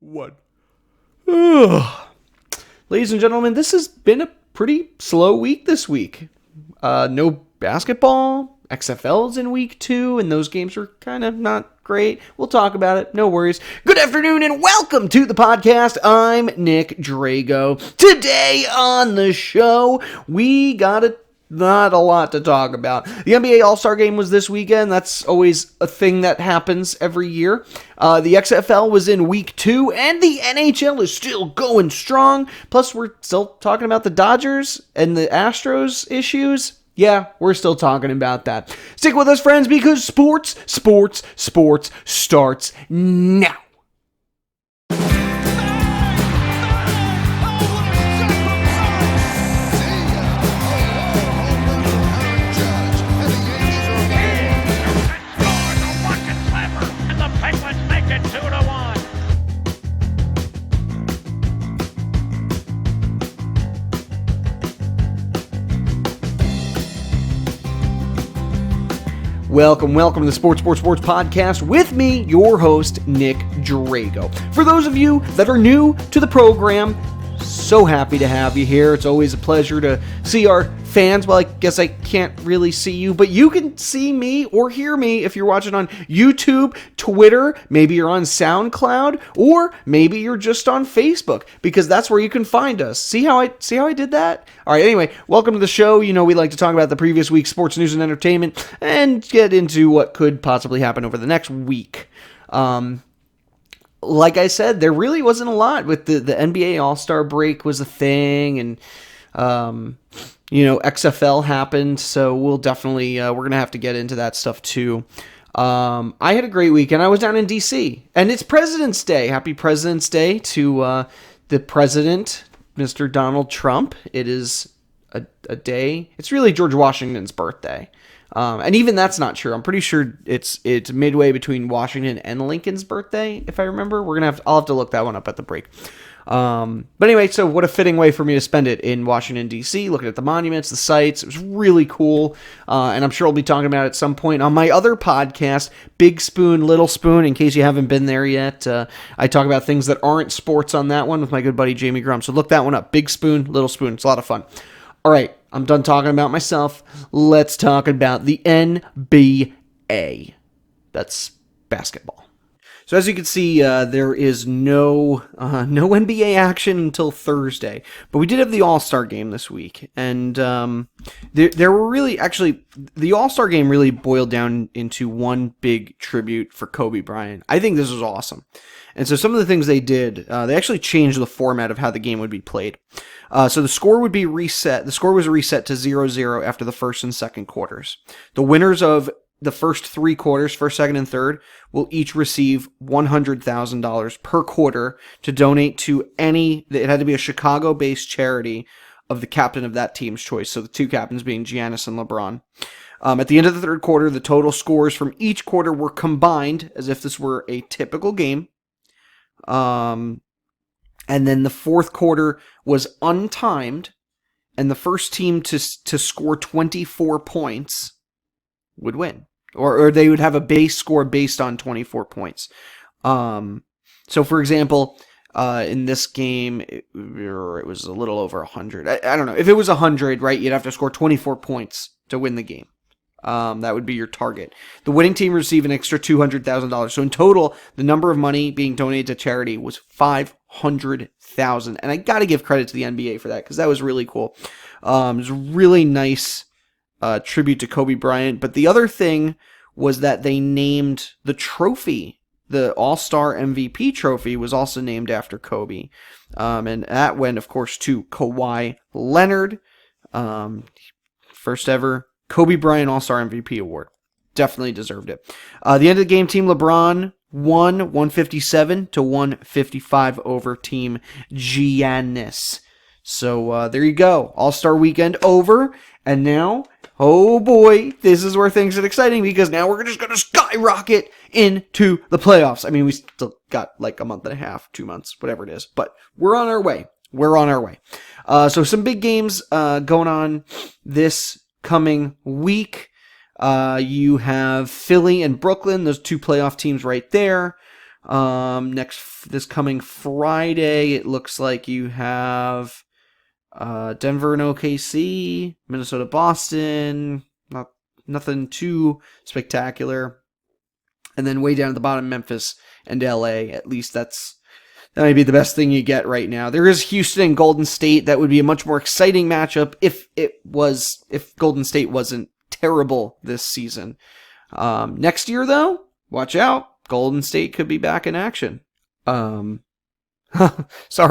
One. Ugh. Ladies and gentlemen, this has been a pretty slow week this week. No basketball. XFL's in week 2, and those games are kind of not great. We'll talk about it. No worries. Good afternoon, and welcome to the podcast. I'm Nick Drago. Today on the show, we got not a lot to talk about. The NBA All-Star Game was this weekend. That's always a thing that happens every year. The XFL was in week 2, and the NHL is still going strong. Plus, we're still talking about the Dodgers and the Astros issues. Yeah, we're still talking about that. Stick with us, friends, because sports starts now. Welcome to the Sports Podcast with me, your host, Nick Drago. For those of you that are new to the program, so happy to have you here. It's always a pleasure to see our fans. Well, I guess I can't really see you, but you can see me or hear me if you're watching on YouTube, Twitter, maybe you're on Soundcloud, or maybe you're just on Facebook, because that's where you can find us. See how I did that? All right, anyway, welcome to the show. You know, we like to talk about the previous week's sports news and entertainment and get into what could possibly happen over the next week. Like I said, there really wasn't a lot with the NBA All-Star break was a thing, and XFL happened, so we'll definitely, we're going to have to get into that stuff too. I had a great weekend. I was down in DC, and it's President's Day. Happy President's Day to the president, Mr. Donald Trump. It is a day. It's really George Washington's birthday. And even that's not true. I'm pretty sure it's midway between Washington and Lincoln's birthday, if I remember. I'll have to look that one up at the break. But anyway, so what a fitting way for me to spend it in Washington, D.C., looking at the monuments, the sites. It was really cool. And I'm sure I'll be talking about it at some point on my other podcast, Big Spoon, Little Spoon, in case you haven't been there yet. I talk about things that aren't sports on that one with my good buddy Jamie Grum. So look that one up. Big Spoon, Little Spoon. It's a lot of fun. All right, I'm done talking about myself. Let's talk about the NBA. That's basketball. So as you can see, there is no NBA action until Thursday. But we did have the All-Star Game this week. And there were really, actually, the All-Star Game really boiled down into one big tribute for Kobe Bryant. I think this was awesome. And so some of the things they did, they actually changed the format of how the game would be played. So the score would be reset. The score was reset to 0-0 after the first and second quarters. The winners of the first 3 quarters, first, second, and third, will each receive $100,000 per quarter to donate to it had to be a Chicago-based charity of the captain of that team's choice. So the 2 captains being Giannis and LeBron. At the end of the third quarter, the total scores from each quarter were combined as if this were a typical game. And then the fourth quarter was untimed, and the first team to score 24 points would win. Or they would have a base score based on 24 points. So, for example, in this game, it was a little over 100. I don't know. If it was 100, right, you'd have to score 24 points to win the game. That would be your target. The winning team received an extra $200,000. So in total, the number of money being donated to charity was $500,000. And I got to give credit to the NBA for that, because that was really cool. It was a really nice tribute to Kobe Bryant. But the other thing was that they named the trophy, the All-Star MVP trophy, was also named after Kobe. And that went, of course, to Kawhi Leonard. First ever Kobe Bryant All-Star MVP award. Definitely deserved it. The end of the game, Team LeBron won 157-155 over Team Giannis. So there you go. All-Star weekend over. And now, oh boy, this is where things get exciting, because now we're just going to skyrocket into the playoffs. I mean, we still got like a month and a half, 2 months, whatever it is. But we're on our way. So some big games going on this coming week. You have Philly and Brooklyn, those 2 playoff teams right there. This coming Friday, it looks like you have Denver and OKC, Minnesota, Boston. Nothing too spectacular. And then way down at the bottom, Memphis and LA. At least that might be the best thing you get right now. There is Houston and Golden State. That would be a much more exciting matchup if Golden State wasn't terrible this season. Next year, though, watch out. Golden State could be back in action. Sorry,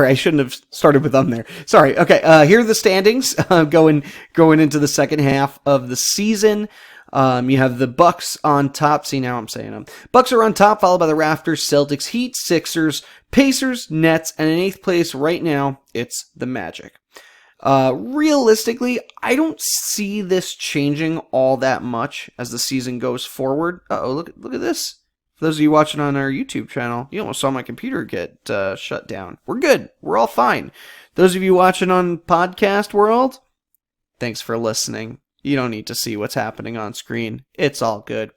I shouldn't have started with them there. Sorry. Okay, here are the standings going into the second half of the season. You have the Bucks on top. See, now I'm saying them. Bucks are on top, followed by the Raptors, Celtics, Heat, Sixers, Pacers, Nets, and in 8th place right now, it's the Magic. Realistically, I don't see this changing all that much as the season goes forward. Look at this. For those of you watching on our YouTube channel, you almost saw my computer get shut down. We're good. We're all fine. Those of you watching on Podcast World, thanks for listening. You don't need to see what's happening on screen. It's all good.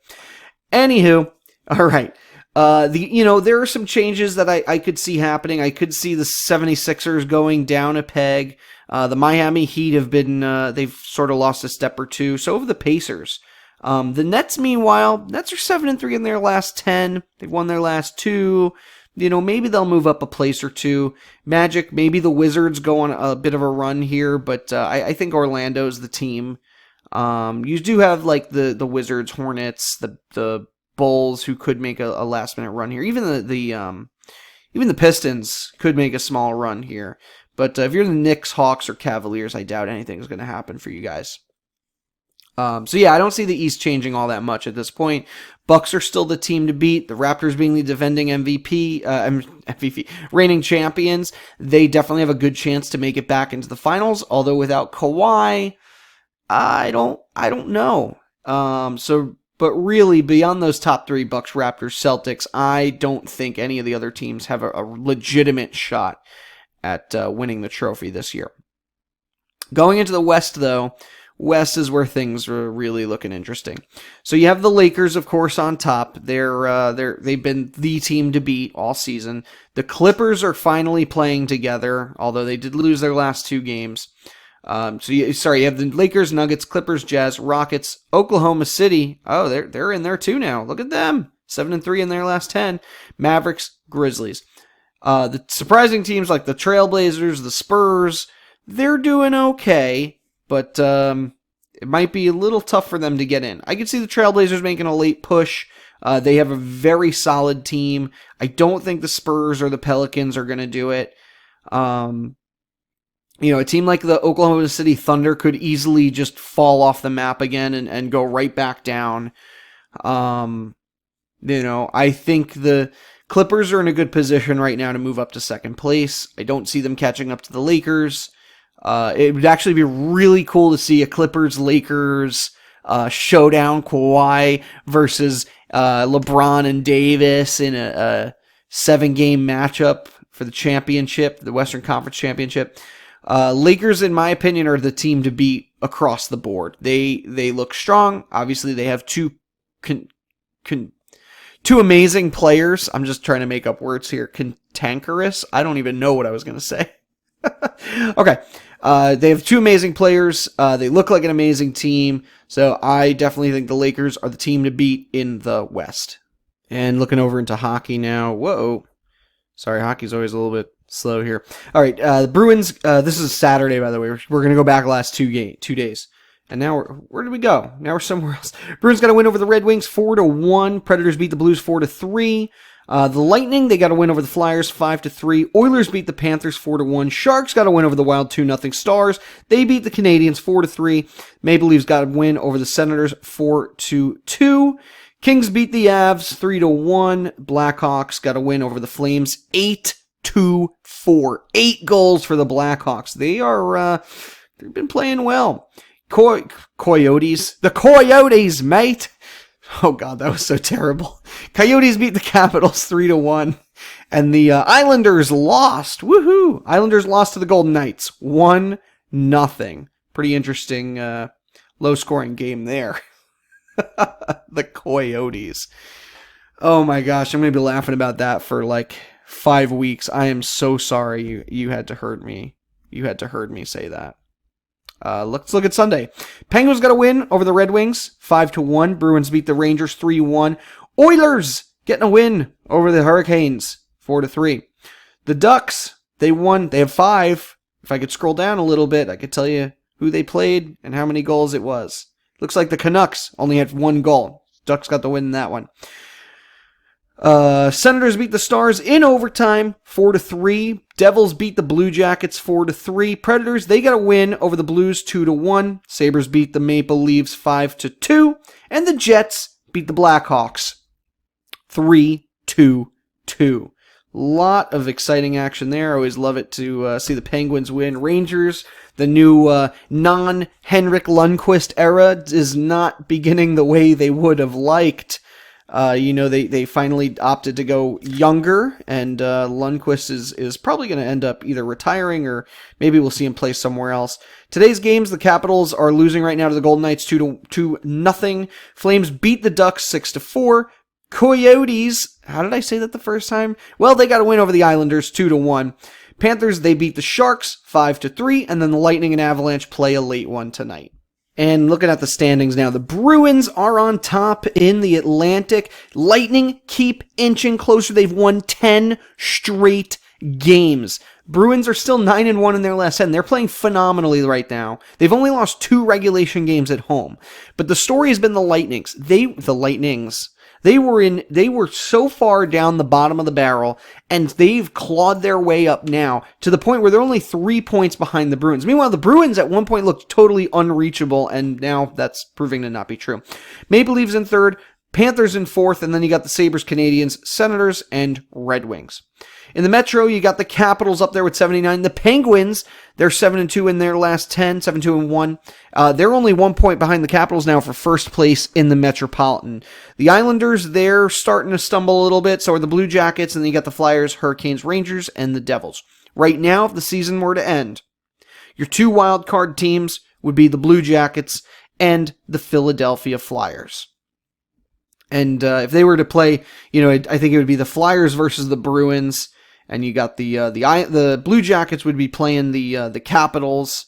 Anywho, all right. There are some changes that I could see happening. I could see the 76ers going down a peg. The Miami Heat have been, they've sort of lost a step or two. So have the Pacers. The Nets, meanwhile, Nets are 7-3 in their last 10. They've won their last 2. Maybe they'll move up a place or two. Magic, maybe the Wizards go on a bit of a run here, but I think Orlando's the team. You do have like the Wizards, Hornets, the Bulls who could make a last minute run here. Even the Pistons could make a small run here. But if you're the Knicks, Hawks, or Cavaliers, I doubt anything's going to happen for you guys. I don't see the East changing all that much at this point. Bucks are still the team to beat. The Raptors being the defending MVP, reigning champions, they definitely have a good chance to make it back into the finals. Although without Kawhi, I don't know. But really, beyond those top 3, Bucks, Raptors, Celtics, I don't think any of the other teams have a legitimate shot at winning the trophy this year. Going into the West, though, West is where things are really looking interesting. So you have the Lakers, of course, on top. They've been the team to beat all season. The Clippers are finally playing together, although they did lose their last 2 games. You have the Lakers, Nuggets, Clippers, Jazz, Rockets, Oklahoma City. Oh, they're in there too now. Look at them. 7-3 in their last 10. Mavericks, Grizzlies. The surprising teams like the Trailblazers, the Spurs, they're doing okay, but it might be a little tough for them to get in. I could see the Trailblazers making a late push. They have a very solid team. I don't think the Spurs or the Pelicans are going to do it. A team like the Oklahoma City Thunder could easily just fall off the map again and go right back down. I think the Clippers are in a good position right now to move up to second place. I don't see them catching up to the Lakers. It would actually be really cool to see a Clippers-Lakers showdown, Kawhi versus LeBron and Davis in a 7-game matchup for the championship, the Western Conference Championship. Lakers, in my opinion, are the team to beat across the board. They look strong. Obviously, they have two amazing players. I'm just trying to make up words here. Cantankerous? I don't even know what I was going to say. Okay. They have 2 amazing players. They look like an amazing team. So I definitely think the Lakers are the team to beat in the West. And looking over into hockey now. Whoa. Sorry, hockey's always a little bit slow here. All right, the Bruins, this is Saturday, by the way. We're going to go back the last 2 days. And now, where did we go? Now we're somewhere else. Bruins got to win over the Red Wings 4-1. Predators beat the Blues 4-3. The Lightning, they got to win over the Flyers 5-3. Oilers beat the Panthers 4-1. Sharks got to win over the Wild 2-0. Stars, they beat the Canadiens 4-3. Maple Leafs got to win over the Senators 4-2. Kings beat the Avs 3-1. Blackhawks got to win over the Flames 8-4. 8 goals for the Blackhawks. They've been playing well. Coyotes. The Coyotes, mate. Oh, God, that was so terrible. Coyotes beat the Capitals 3-1. And the Islanders lost. Woohoo! Islanders lost to the Golden Knights 1-0. Pretty interesting, low-scoring game there. The Coyotes. Oh my gosh, I'm going to be laughing about that for like 5 weeks. I am so sorry you had to hurt me. You had to hurt me say that. Let's look at Sunday. Penguins got a win over the Red Wings, 5-1. Bruins beat the Rangers 3-1. Oilers getting a win over the Hurricanes, 4-3. The Ducks, they won. They have 5. If I could scroll down a little bit, I could tell you who they played and how many goals it was. Looks like the Canucks only had 1 goal. Ducks got the win in that one. Senators beat the Stars in overtime, 4-3. Devils beat the Blue Jackets 4-3. Predators, they got a win over the Blues 2-1. Sabres beat the Maple Leafs 5-2. And the Jets beat the Blackhawks 3-2. Lot of exciting action there. I always love it to see the Penguins win. Rangers, the new non-Henrik Lundqvist era is not beginning the way they would have liked. They finally opted to go younger, and Lundqvist is probably going to end up either retiring or maybe we'll see him play somewhere else. Today's games, the Capitals are losing right now to the Golden Knights 2-0. Flames beat the Ducks 6-4. Coyotes, how did I say that the first time? Well, they got a win over the Islanders 2-1. Panthers, they beat the Sharks 5-3, and then the Lightning and Avalanche play a late one tonight. And looking at the standings now, the Bruins are on top in the Atlantic. Lightning keep inching closer. They've won 10 straight games. Bruins are still 9-1 in their last 10. They're playing phenomenally right now. They've only lost 2 regulation games at home. But the story has been the Lightnings. They were so far down the bottom of the barrel, and they've clawed their way up now to the point where they're only 3 points behind the Bruins. Meanwhile, the Bruins at one point looked totally unreachable, and now that's proving to not be true. Maple Leafs in 3rd, Panthers in 4th, and then you got the Sabres, Canadiens, Senators, and Red Wings. In the Metro, you got the Capitals up there with 79. The Penguins, they're 7-2 in their last 10, 7-2-1. They're only 1 point behind the Capitals now for first place in the Metropolitan. The Islanders, they're starting to stumble a little bit. So are the Blue Jackets, and then you got the Flyers, Hurricanes, Rangers, and the Devils. Right now, if the season were to end, your 2 wild card teams would be the Blue Jackets and the Philadelphia Flyers. And if they were to play, I think it would be the Flyers versus the Bruins. And you got the Blue Jackets would be playing the Capitals,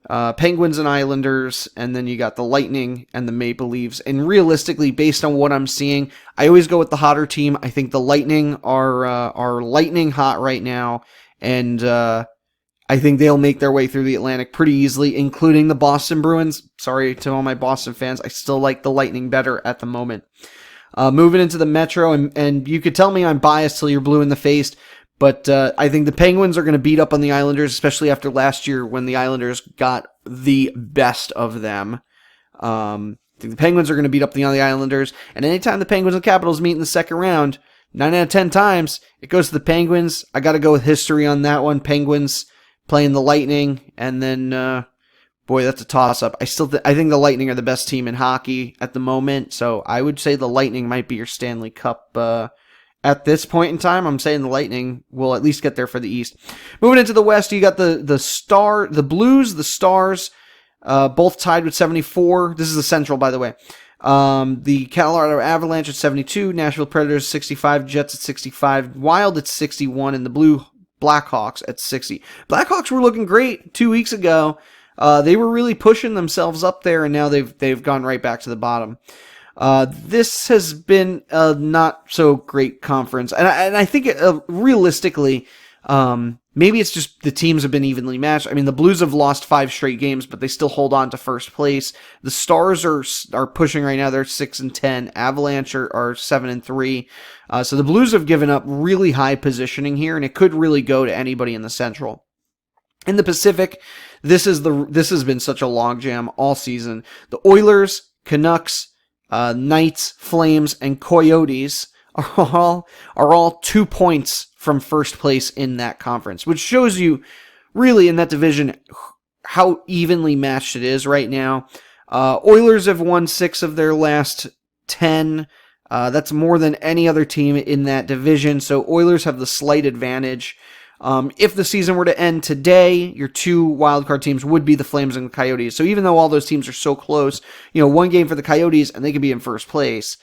Penguins and Islanders, and then you got the Lightning and the Maple Leafs. And realistically, based on what I'm seeing, I always go with the hotter team. I think the Lightning are lightning hot right now, and I think they'll make their way through the Atlantic pretty easily, including the Boston Bruins. Sorry to all my Boston fans, I still like the Lightning better at the moment. Moving into the Metro, and you could tell me I'm biased till you're blue in the face. But I think the Penguins are going to beat up on the Islanders, especially after last year when the Islanders got the best of them. I think the Penguins are going to beat up on the Islanders. And anytime the Penguins and Capitals meet in the second round, 9 out of 10 times, it goes to the Penguins. I got to go with history on that one. Penguins playing the Lightning. And then, boy, that's a toss-up. I think the Lightning are the best team in hockey at the moment. So I would say the Lightning might be your Stanley Cup at this point in time. I'm saying the Lightning will at least get there for the East. Moving into the West, you got the Blues, the Stars, both tied with 74. This is the Central, by the way. The Colorado Avalanche at 72, Nashville Predators 65, Jets at 65, Wild at 61, and the Blue Blackhawks at 60. Blackhawks were looking great 2 weeks ago. They were really pushing themselves up there, and now they've gone right back to the bottom. This has been a not so great conference, and I think realistically, maybe it's just the teams have been evenly matched. I mean, the Blues have lost 5 straight games, but they still hold on to first place. The Stars are pushing right now; they're 6-10. Avalanche are 7-3. So the Blues have given up really high positioning here, and it could really go to anybody in the Central. In the Pacific, this has been such a logjam all season. The Oilers, Canucks, Knights, Flames, and Coyotes are all 2 points from first place in that conference, which shows you really in that division how evenly matched it is right now. Oilers have won 6 of their last 10. That's more than any other team in that division, so Oilers have the slight advantage. If the season were to end today, your 2 wildcard teams would be the Flames and the Coyotes. So even though all those teams are so close, 1 game for the Coyotes and they could be in first place.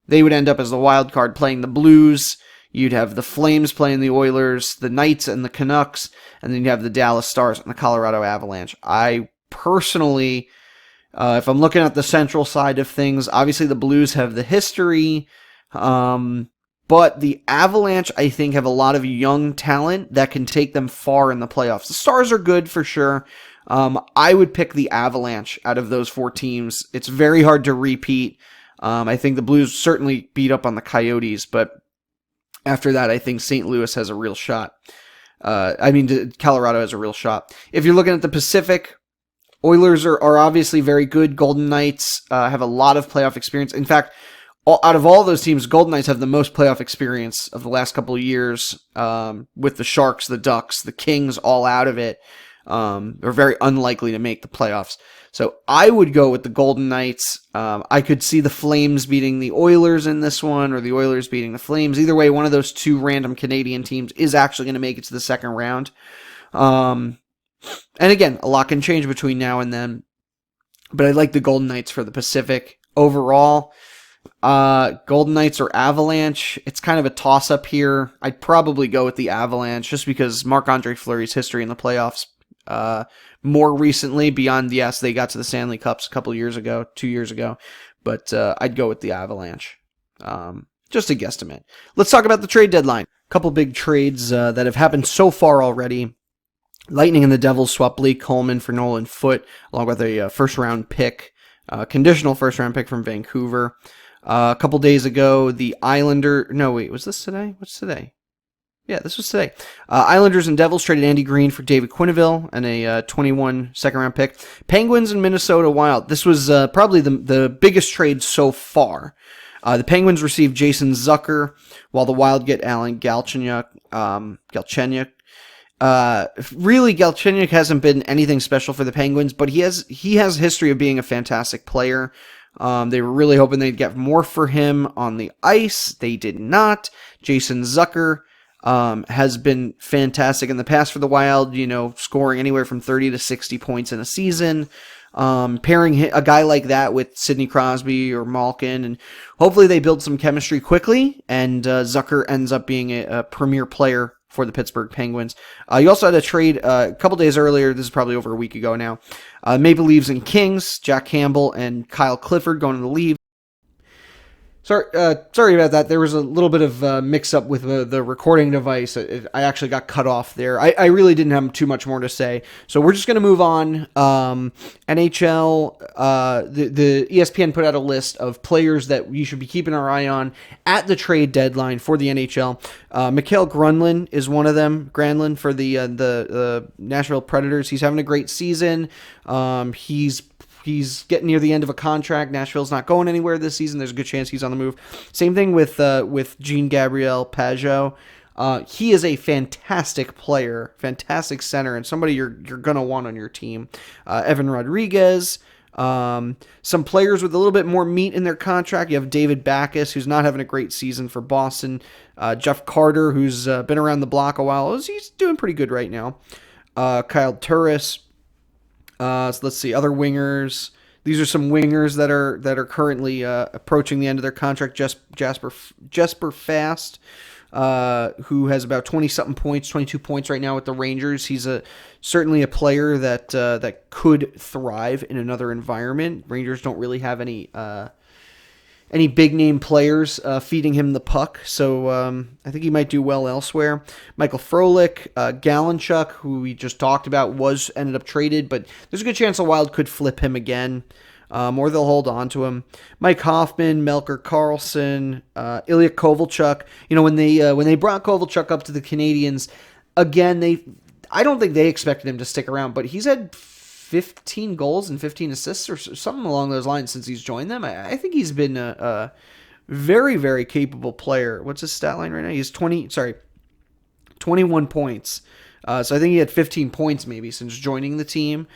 They would end up as the wild card playing the Blues. You'd have the Flames playing the Oilers, the Knights and the Canucks, and then you'd have the Dallas Stars and the Colorado Avalanche. I personally, if I'm looking at the central side of things, obviously the Blues have the history, but the Avalanche, I think, have a lot of young talent that can take them far in the playoffs. The Stars are good for sure. I would pick the Avalanche out of those 4 teams. It's very hard to repeat. I think the Blues certainly beat up on the Coyotes, but after that, I think St. Louis has a real shot. Colorado has a real shot. If you're looking at the Pacific, Oilers are obviously very good. Golden Knights have a lot of playoff experience. In fact, out of all those teams, Golden Knights have the most playoff experience of the last couple of years, with the Sharks, the Ducks, the Kings all out of it. Are very unlikely to make the playoffs. So I would go with the Golden Knights. I could see the Flames beating the Oilers in this one, or the Oilers beating the Flames. Either way, one of those 2 random Canadian teams is actually going to make it to the second round. And again, a lot can change between now and then. But I like the Golden Knights for the Pacific. Overall, Golden Knights or Avalanche, it's kind of a toss-up here. I'd probably go with the Avalanche just because Marc-Andre Fleury's history in the playoffs. More recently, beyond, yes, they got to the Stanley Cups a couple years ago, 2 years ago, but I'd go with the Avalanche. Just a guesstimate. Let's talk about the trade deadline. A couple big trades that have happened so far already. Lightning and the Devils swapped Blake Coleman for Nolan Foote, along with a first-round pick, conditional first-round pick from Vancouver. A couple days ago, the was this today? What's today? Yeah, this was today. Islanders and Devils traded Andy Green for David Quenneville and a 21 second-round pick. Penguins and Minnesota Wild. This was probably the biggest trade so far. The Penguins received Jason Zucker, while the Wild get Alan Galchenyuk. Really, Galchenyuk hasn't been anything special for the Penguins, but he has a history of being a fantastic player. They were really hoping they'd get more for him on the ice. They did not. Jason Zucker has been fantastic in the past for the Wild, scoring anywhere from 30 to 60 points in a season. Pairing a guy like that with Sidney Crosby or Malkin, and hopefully they build some chemistry quickly, and Zucker ends up being a premier player for the Pittsburgh Penguins. You also had a trade a couple days earlier. This is probably over a week ago now. Maple Leafs and Kings, Jack Campbell and Kyle Clifford going to the Leafs. Sorry about that. There was a little bit of mix-up with the recording device. I actually got cut off there. I really didn't have too much more to say. So we're just going to move on. NHL, the ESPN put out a list of players that you should be keeping our eye on at the trade deadline for the NHL. Mikael Granlund is one of them. Granlund for the Nashville Predators. He's having a great season. He's getting near the end of a contract. Nashville's not going anywhere this season. There's a good chance he's on the move. Same thing with Jean-Gabriel Pageau. He is a fantastic player, fantastic center, and somebody you're going to want on your team. Evan Rodriguez. Some players with a little bit more meat in their contract. You have David Backes, who's not having a great season for Boston. Jeff Carter, who's been around the block a while. He's doing pretty good right now. Kyle Turris. So let's see, other wingers. These are some wingers that are currently approaching the end of their contract. Jesper Fast, who has about 20-something points, 22 points right now with the Rangers. He's certainly a player that could thrive in another environment. Rangers don't really have any big name players feeding him the puck, so I think he might do well elsewhere. Michael Frolik, Galenchuk, who we just talked about, ended up traded, but there's a good chance the Wild could flip him again, or they'll hold on to him. Mike Hoffman, Melker Karlsson, Ilya Kovalchuk. When they brought Kovalchuk up to the Canadiens, again, I don't think they expected him to stick around, but he's had 15 goals and 15 assists or something along those lines since he's joined them. I think he's been a very, very capable player. What's his stat line right now? He's 21 points. So I think he had 15 points maybe since joining the team.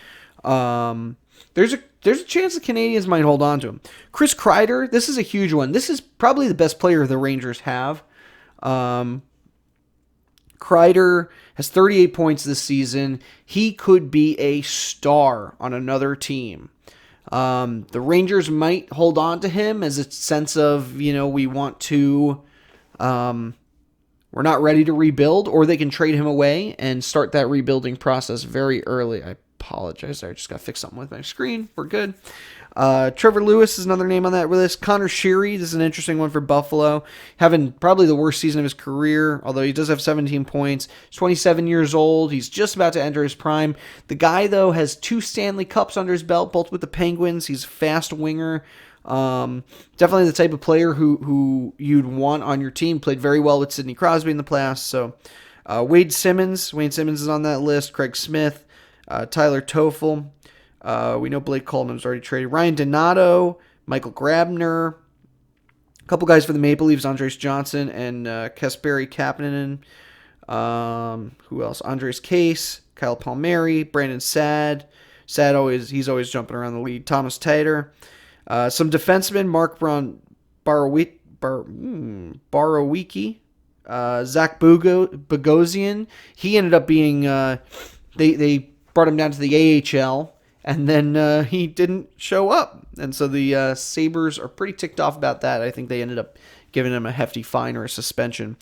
There's a chance the Canadiens might hold on to him. Chris Kreider, this is a huge one. This is probably the best player the Rangers have. Kreider has 38 points this season. He could be a star on another team. The Rangers might hold on to him as a sense of, we want to, we're not ready to rebuild, or they can trade him away and start that rebuilding process very early. I apologize. I just got to fix something with my screen. We're good. Trevor Lewis is another name on that list. Connor Sheary, this is an interesting one for Buffalo. Having probably the worst season of his career, although he does have 17 points. He's 27 years old. He's just about to enter his prime. The guy, though, has 2 Stanley Cups under his belt, both with the Penguins. He's a fast winger. Definitely the type of player who you'd want on your team. Played very well with Sidney Crosby in the playoffs. So Wayne Simmons is on that list. Craig Smith, Tyler Toffel. We know Blake Coleman's already traded. Ryan Donato, Michael Grabner, a couple guys for the Maple Leafs, Andres Johnson and Kasperi Kapanen. Who else? Andres Case, Kyle Palmieri, Brandon Saad. He's always jumping around the lead. Thomas Tatar. Some defensemen, Mark Borowicki, Zach Bogosian. He ended up being, they brought him down to the AHL, and then he didn't show up. And so the Sabres are pretty ticked off about that. I think they ended up giving him a hefty fine or a suspension.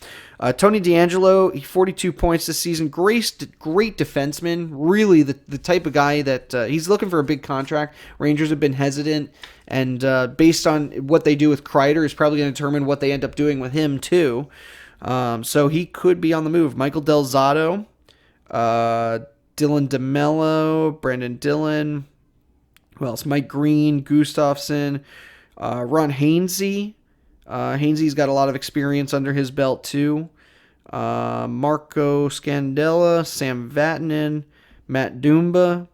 Tony DeAngelo, 42 points this season. Great defenseman. Really the type of guy that he's looking for a big contract. Rangers have been hesitant. And based on what they do with Kreider is probably going to determine what they end up doing with him too. So he could be on the move. Michael Del Zotto, Dylan DeMello, Brandon Dillon. Who else? Mike Green, Gustafsson, Ron Hainsey. Hainsey's got a lot of experience under his belt too. Marco Scandella, Sam Vatanen, Matt Dumba,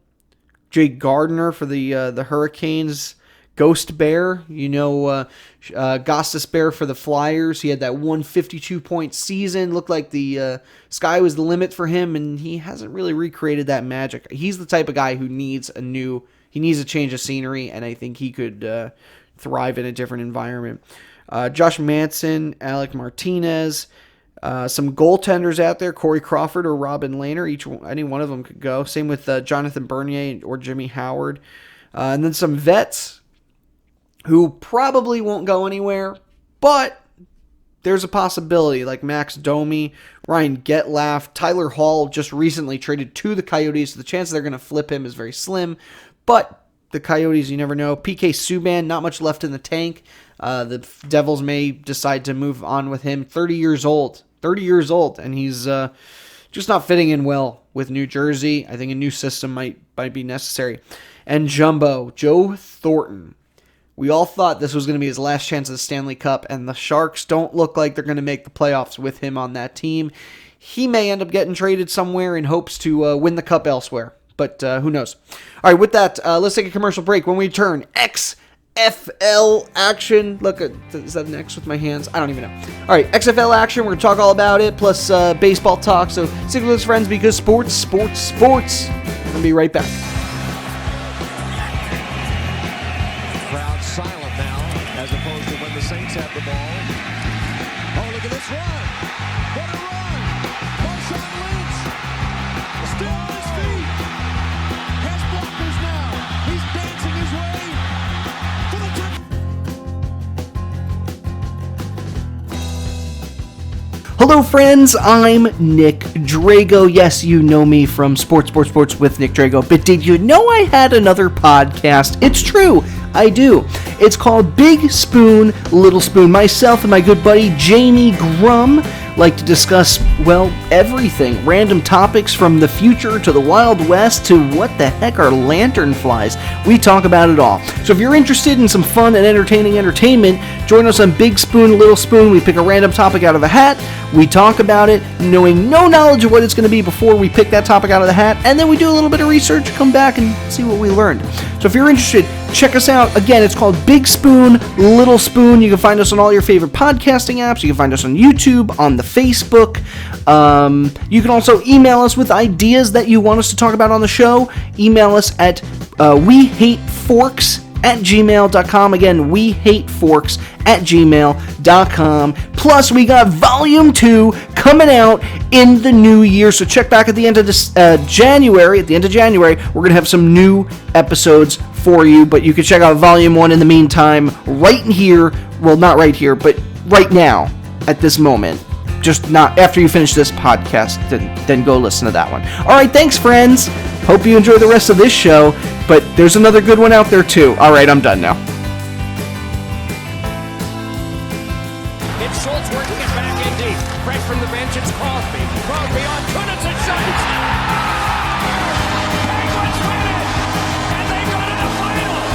Jake Gardner for the Hurricanes. Ghost Bear, Gostis Bear for the Flyers. He had that 152-point season. Looked like the sky was the limit for him, and he hasn't really recreated that magic. He's the type of guy who needs a change of scenery, and I think he could thrive in a different environment. Josh Manson, Alec Martinez, some goaltenders out there, Corey Crawford or Robin Lehner. Any one of them could go. Same with Jonathan Bernier or Jimmy Howard. And then some vets who probably won't go anywhere, but there's a possibility, like Max Domi, Ryan Getzlaf, Tyler Hall just recently traded to the Coyotes, so the chance they're going to flip him is very slim, but the Coyotes, you never know. PK Subban, not much left in the tank. The Devils may decide to move on with him. 30 years old, and he's just not fitting in well with New Jersey. I think a new system might be necessary. And Jumbo, Joe Thornton. We all thought this was going to be his last chance at the Stanley Cup, and the Sharks don't look like they're going to make the playoffs with him on that team. He may end up getting traded somewhere in hopes to win the Cup elsewhere, but who knows. All right, with that, let's take a commercial break. When we return, XFL action. Look, is that an X with my hands? I don't even know. All right, XFL action. We're going to talk all about it, plus baseball talk. So stick with us, friends, because sports. We're going to be right back. Silent now, as opposed to when the Saints have the ball. Oh, look at this run! What a run! Marshawn Lynch, still on his feet, has blockers now. He's dancing his way for the Hello, friends. I'm Nick Drago. Yes, you know me from Sports with Nick Drago. But did you know I had another podcast? It's true. I do. It's called Big Spoon, Little Spoon. Myself and my good buddy Jamie Grum like to discuss, well, everything. Random topics from the future to the Wild West to what the heck are lanternflies. We talk about it all. So if you're interested in some fun and entertaining entertainment, join us on Big Spoon, Little Spoon. We pick a random topic out of a hat. We talk about it, knowing no knowledge of what it's going to be before we pick that topic out of the hat, and then we do a little bit of research, come back and see what we learned. So if you're interested, check us out. Again, it's called Big Spoon, Little Spoon. You can find us on all your favorite podcasting apps. You can find us on YouTube, on the Facebook. You can also email us with ideas that you want us to talk about on the show. Email us at wehateforks@gmail.com. Again, wehateforks@gmail.com. Plus, we got Volume 2 coming out in the new year, so check back at the end of this January. At the end of January, we're going to have some new episodes for you, but you can check out Volume 1 in the meantime right here. Well, not right here, but right now at this moment. Just not after you finish this podcast, then go listen to that one. All right, thanks, friends. Hope you enjoy the rest of this show, but there's another good one out there, too. All right, I'm done now. It's Schultz working it back in deep. Fresh from the bench, it's Crosby. Crosby on Kunitz and shoots. Penguins win it, and they go to the final.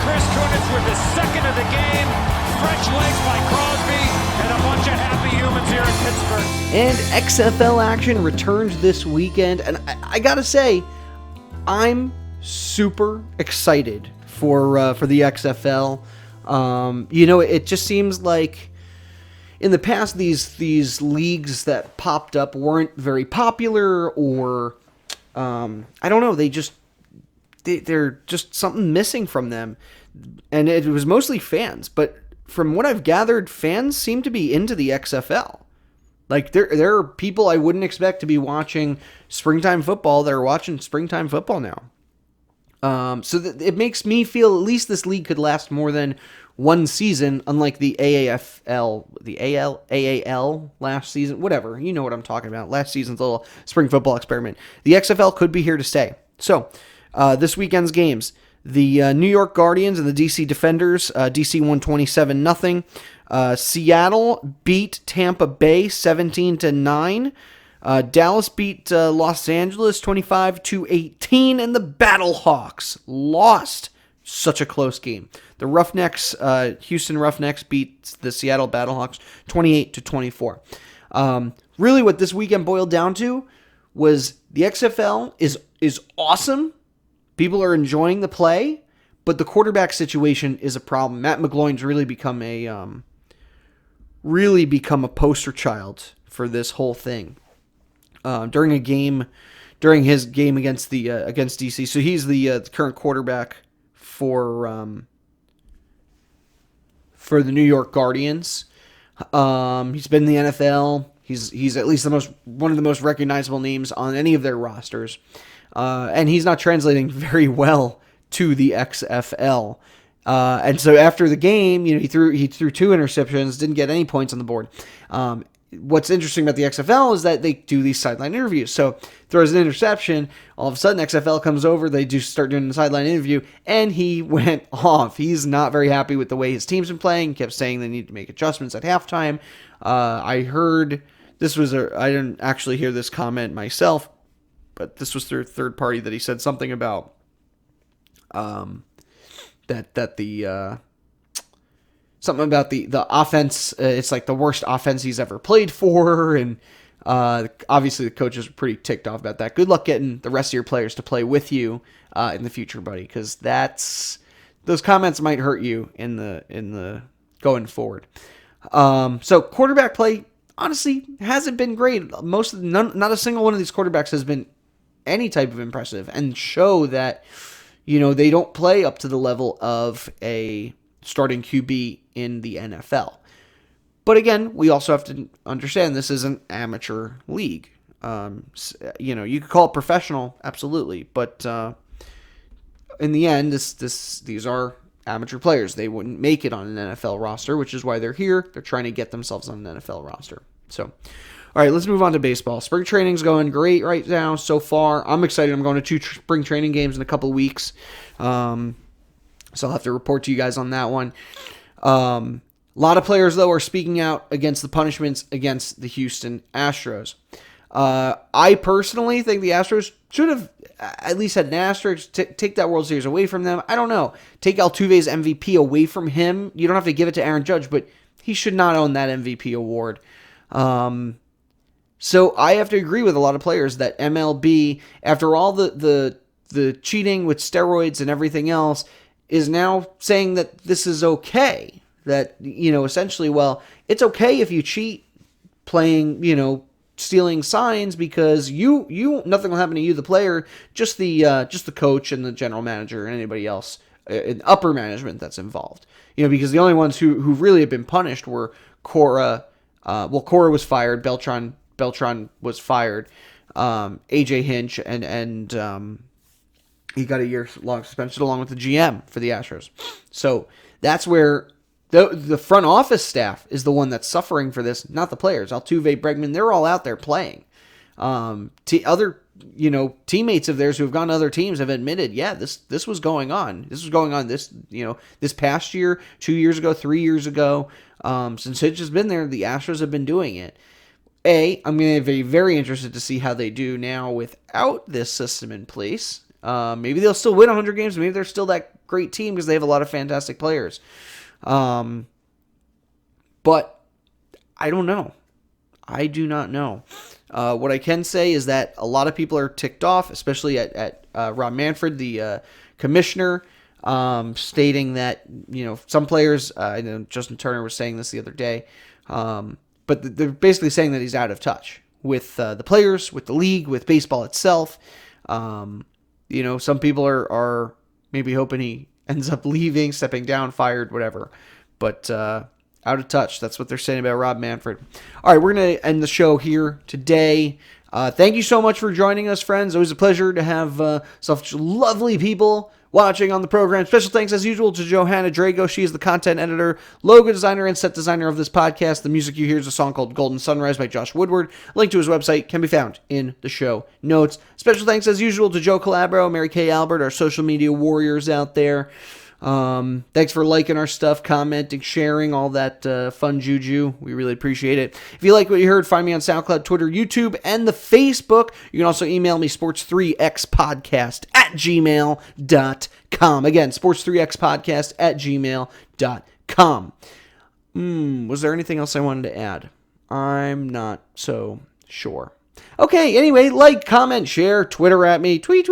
Chris Kunitz with the second of the game. French legs by Crosby, and a bunch of happy humans here in Pittsburgh. And XFL action returns this weekend, and I gotta say, I'm super excited for the XFL. It just seems like in the past these leagues that popped up weren't very popular, or I don't know, they're just something missing from them, and it was mostly fans. But from what I've gathered, fans seem to be into the XFL. Like there are people I wouldn't expect to be watching springtime football that are watching springtime football now. It makes me feel at least this league could last more than one season, unlike the AAFL, the AAL last season, whatever. You know what I'm talking about. Last season's little spring football experiment. The XFL could be here to stay. So, this weekend's games. The New York Guardians and the DC Defenders, DC won 27-0. Seattle beat Tampa Bay 17-9. Dallas beat Los Angeles 25-18, and the Battlehawks lost. Such a close game. The Roughnecks, Houston Roughnecks beat the Seattle Battlehawks 28-24. Really, what this weekend boiled down to was the XFL is awesome. People are enjoying the play, but the quarterback situation is a problem. Matt McGloin's really become a poster child for this whole thing. During his game against DC, so he's the current quarterback for the New York Guardians. He's been in the NFL. He's at least one of the most recognizable names on any of their rosters. And he's not translating very well to the XFL. And so after the game, he threw 2 interceptions, didn't get any points on the board. What's interesting about the XFL is that they do these sideline interviews. So throws an interception, all of a sudden XFL comes over, they do start doing the sideline interview, and he went off. He's not very happy with the way his team's been playing. He kept saying they need to make adjustments at halftime. I heard I didn't actually hear this comment myself, but this was through a third party that he said something about something about the offense. It's like the worst offense he's ever played for, and obviously the coaches are pretty ticked off about that. Good luck getting the rest of your players to play with you in the future, buddy, because those comments might hurt you in the going forward. So quarterback play honestly hasn't been great. Not a single one of these quarterbacks has been any type of impressive, and show that they don't play up to the level of a starting QB in the NFL. But again, we also have to understand this is an amateur league. You could call it professional, absolutely, but in the end, these are amateur players. They wouldn't make it on an NFL roster, which is why they're here. They're trying to get themselves on an NFL roster. So, all right, let's move on to baseball. Spring training's going great right now so far. I'm excited. I'm going to 2 spring training games in a couple weeks. So I'll have to report to you guys on that one. A lot of players, though, are speaking out against the punishments against the Houston Astros. I personally think the Astros should have at least had an asterisk. Take that World Series away from them. I don't know. Take Altuve's MVP away from him. You don't have to give it to Aaron Judge, but he should not own that MVP award. So I have to agree with a lot of players that MLB, after all the cheating with steroids and everything else, is now saying that this is okay. That, essentially, well, it's okay if you cheat playing, stealing signs, because you nothing will happen to you, the player, just the coach and the general manager and anybody else in upper management that's involved. Because the only ones who really have been punished were Cora. Cora was fired. Beltran was fired. AJ Hinch and He got a year-long suspension along with the GM for the Astros. So that's where the front office staff is the one that's suffering for this, not the players. Altuve, Bregman, they're all out there playing. Other teammates of theirs who have gone to other teams have admitted, yeah, this was going on. This was going on this past year, 2 years ago, 3 years ago. Since Hitch has been there, the Astros have been doing it. I'm going to be very interested to see how they do now without this system in place. Maybe they'll still win 100 games. Maybe they're still that great team because they have a lot of fantastic players. But I don't know. I do not know. What I can say is that a lot of people are ticked off, especially at Rob Manfred, the commissioner, stating that some players. I know Justin Turner was saying this the other day, but they're basically saying that he's out of touch with the players, with the league, with baseball itself. Some people are maybe hoping he ends up leaving, stepping down, fired, whatever. But out of touch. That's what they're saying about Rob Manfred. All right, we're going to end the show here today. Thank you so much for joining us, friends. Always a pleasure to have such lovely people watching on the program. Special thanks, as usual, to Johanna Drago. She is the content editor, logo designer, and set designer of this podcast. The music you hear is a song called Golden Sunrise by Josh Woodward. A link to his website can be found in the show notes. Special thanks, as usual, to Joe Calabro, Mary Kay Albert, our social media warriors out there. Thanks for liking our stuff, commenting, sharing, all that fun juju. We really appreciate it. If you like what you heard, find me on SoundCloud, Twitter, YouTube, and the Facebook. You can also email me sports3xpodcast@gmail.com. Again, sports3xpodcast@gmail.com. Was there anything else I wanted to add? I'm not so sure. Okay, anyway, like, comment, share, Twitter at me, tweet,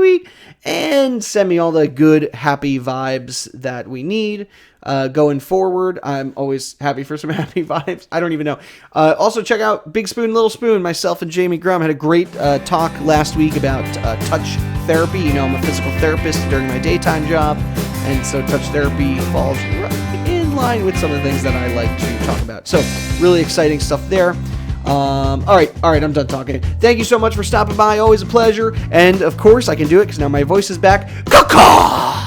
and send me all the good, happy vibes that we need going forward. I'm always happy for some happy vibes. I don't even know. Also, check out Big Spoon, Little Spoon. Myself and Jamie Grum had a great talk last week about touch therapy. I'm a physical therapist during my daytime job, and so touch therapy falls right in line with some of the things that I like to talk about. So, really exciting stuff there. All right, I'm done talking. Thank you so much for stopping by. Always a pleasure. And, of course, I can do it because now my voice is back. Caw-caw!